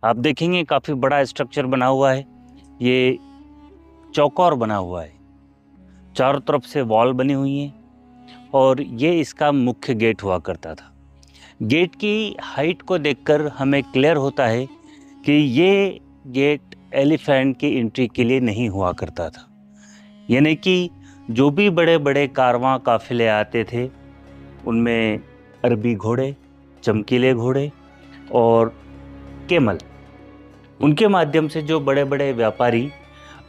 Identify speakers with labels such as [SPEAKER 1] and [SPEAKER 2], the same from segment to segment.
[SPEAKER 1] आप देखेंगे काफ़ी बड़ा स्ट्रक्चर बना हुआ है। ये चौकोर बना हुआ है, चारों तरफ से वॉल बनी हुई है और ये इसका मुख्य गेट हुआ करता था। गेट की हाइट को देखकर हमें क्लियर होता है कि ये गेट एलिफेंट की एंट्री के लिए नहीं हुआ करता था। यानी कि जो भी बड़े बड़े कारवां काफिले आते थे उनमें अरबी घोड़े, चमकीले घोड़े और केमल, उनके माध्यम से जो बड़े बड़े व्यापारी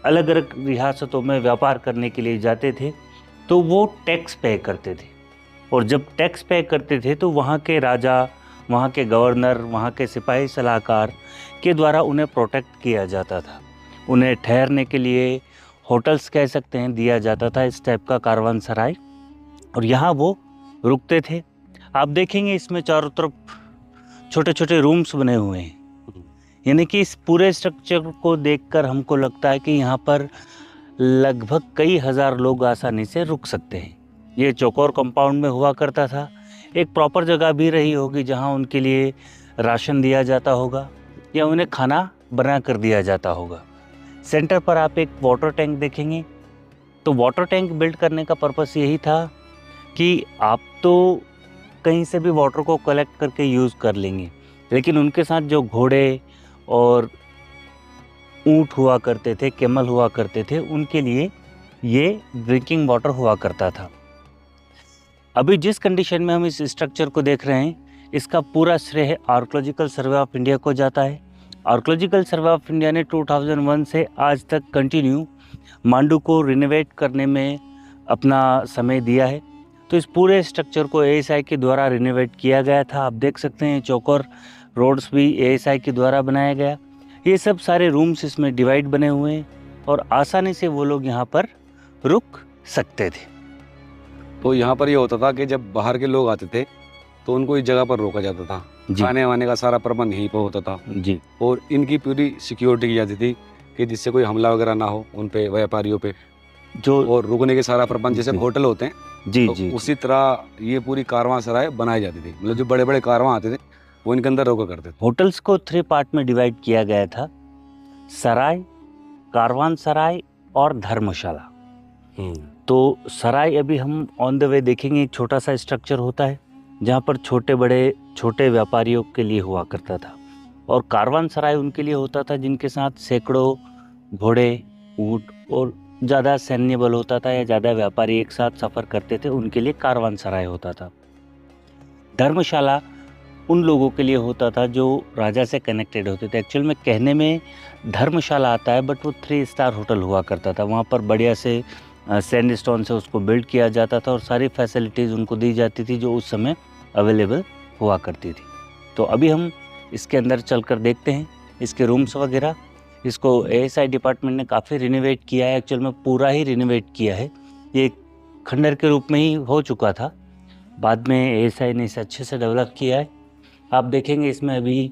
[SPEAKER 1] अलग अलग रियासतों में व्यापार करने के लिए जाते थे तो वो टैक्स पे करते थे। और जब टैक्स पे करते थे तो वहाँ के राजा, वहाँ के गवर्नर, वहाँ के सिपाही सलाहकार के द्वारा उन्हें प्रोटेक्ट किया जाता था। उन्हें ठहरने के लिए होटल्स कह सकते हैं दिया जाता था, इस टाइप का कारवानसराय, और यहाँ वो रुकते थे। आप देखेंगे इसमें चारों तरफ छोटे छोटे रूम्स बने हुए हैं। यानी कि इस पूरे स्ट्रक्चर को देखकर हमको लगता है कि यहाँ पर लगभग कई हजार लोग आसानी से रुक सकते हैं। ये चौकोर कंपाउंड में हुआ करता था। एक प्रॉपर जगह भी रही होगी जहाँ उनके लिए राशन दिया जाता होगा या उन्हें खाना बना कर दिया जाता होगा। सेंटर पर आप एक वाटर टैंक देखेंगे। तो वाटर टैंक बिल्ड करने का पर्पस यही था कि आप तो कहीं से भी वाटर को कलेक्ट करके यूज़ कर लेंगे, लेकिन उनके साथ जो घोड़े और ऊँट हुआ करते थे, कैमल हुआ करते थे, उनके लिए ये ड्रिंकिंग वाटर हुआ करता था। अभी जिस कंडीशन में हम इस स्ट्रक्चर को देख रहे हैं, इसका पूरा श्रेय आर्कोलॉजिकल सर्वे ऑफ इंडिया को जाता है। आर्कोलॉजिकल सर्वे ऑफ इंडिया ने 2001 से आज तक कंटिन्यू मांडू को रिनोवेट करने में अपना समय दिया है। तो इस पूरे स्ट्रक्चर को एएसआई के द्वारा रिनोवेट किया गया था। आप देख सकते हैं चौकोर रोड्स भी एएसआई के द्वारा बनाया गया। ये सब सारे रूम्स इसमें डिवाइड बने हुए हैं और आसानी से वो लोग यहाँ पर रुक सकते थे।
[SPEAKER 2] तो यहाँ पर ये होता था कि जब बाहर के लोग आते थे तो उनको इस जगह पर रोका जाता था। खाने वाने का सारा प्रबंध यहीं पर होता था
[SPEAKER 1] जी।
[SPEAKER 2] और इनकी पूरी सिक्योरिटी की जाती थी कि जिससे कोई हमला वगैरह ना हो उन पे, व्यापारियों पे, जो और रुकने के सारा प्रबंध जैसे होटल होते हैं
[SPEAKER 1] जी
[SPEAKER 2] तो
[SPEAKER 1] जी
[SPEAKER 2] उसी तरह ये पूरी कारवांसराय बनाई जाती थी। मतलब जो बड़े बड़े कारवां आते थे वो इनके अंदर रोका करते थे।
[SPEAKER 1] होटल्स को 3 पार्ट में डिवाइड किया गया था, सराय, कारवानसराय और धर्मशाला। तो सराय अभी हम ऑन द वे देखेंगे, एक छोटा सा स्ट्रक्चर होता है जहाँ पर छोटे व्यापारियों के लिए हुआ करता था, और कारवानसराय उनके लिए होता था जिनके साथ सैकड़ों घोड़े, ऊँट और ज़्यादा सैन्य बल होता था या ज़्यादा व्यापारी एक साथ सफ़र करते थे, उनके लिए कारवानसराय होता था। धर्मशाला उन लोगों के लिए होता था जो राजा से कनेक्टेड होते थे। एक्चुअल में कहने में धर्मशाला आता है, बट वो 3 स्टार होटल हुआ करता था। वहाँ पर बढ़िया से सैंडस्टोन से उसको बिल्ड किया जाता था और सारी फैसिलिटीज़ उनको दी जाती थी जो उस समय अवेलेबल हुआ करती थी। तो अभी हम इसके अंदर चलकर देखते हैं इसके रूम्स वगैरह। इसको एएसआई डिपार्टमेंट ने काफ़ी रिनोवेट किया है, एक्चुअल में पूरा ही रिनोवेट किया है। ये खंडर के रूप में ही हो चुका था, बाद में एएसआई ने इसे अच्छे से डेवलप किया है। आप देखेंगे इसमें अभी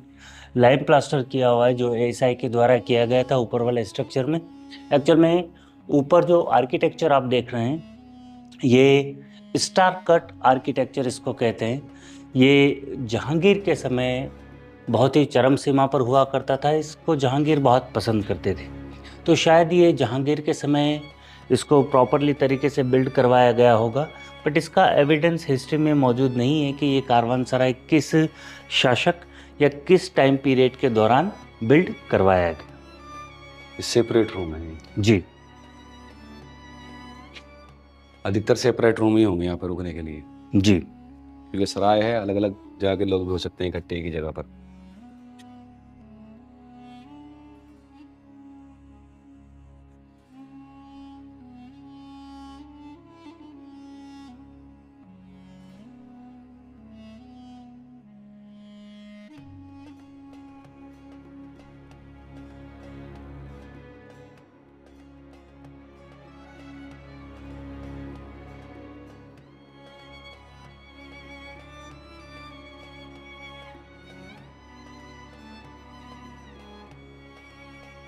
[SPEAKER 1] लाइम प्लास्टर किया हुआ है जो एएसआई के द्वारा किया गया था ऊपर वाले स्ट्रक्चर में। एक्चुअल में ऊपर जो आर्किटेक्चर आप देख रहे हैं ये स्टार कट आर्किटेक्चर इसको कहते हैं। ये जहांगीर के समय बहुत ही चरम सीमा पर हुआ करता था। इसको जहांगीर बहुत पसंद करते थे, तो शायद ये जहांगीर के समय इसको प्रॉपरली तरीके से बिल्ड करवाया गया होगा, बट इसका एविडेंस हिस्ट्री में मौजूद नहीं है कि ये कारवानसराय किस शासक या किस टाइम पीरियड के दौरान बिल्ड करवाया गया।
[SPEAKER 2] सेपरेट रूम है
[SPEAKER 1] जी,
[SPEAKER 2] अधिकतर सेपरेट रूम ही होंगे यहाँ पर रुकने के लिए,
[SPEAKER 1] जी,
[SPEAKER 2] क्योंकि सराय है, अलग अलग जगह के लोग भी हो सकते हैं इकट्ठे एक ही जगह पर।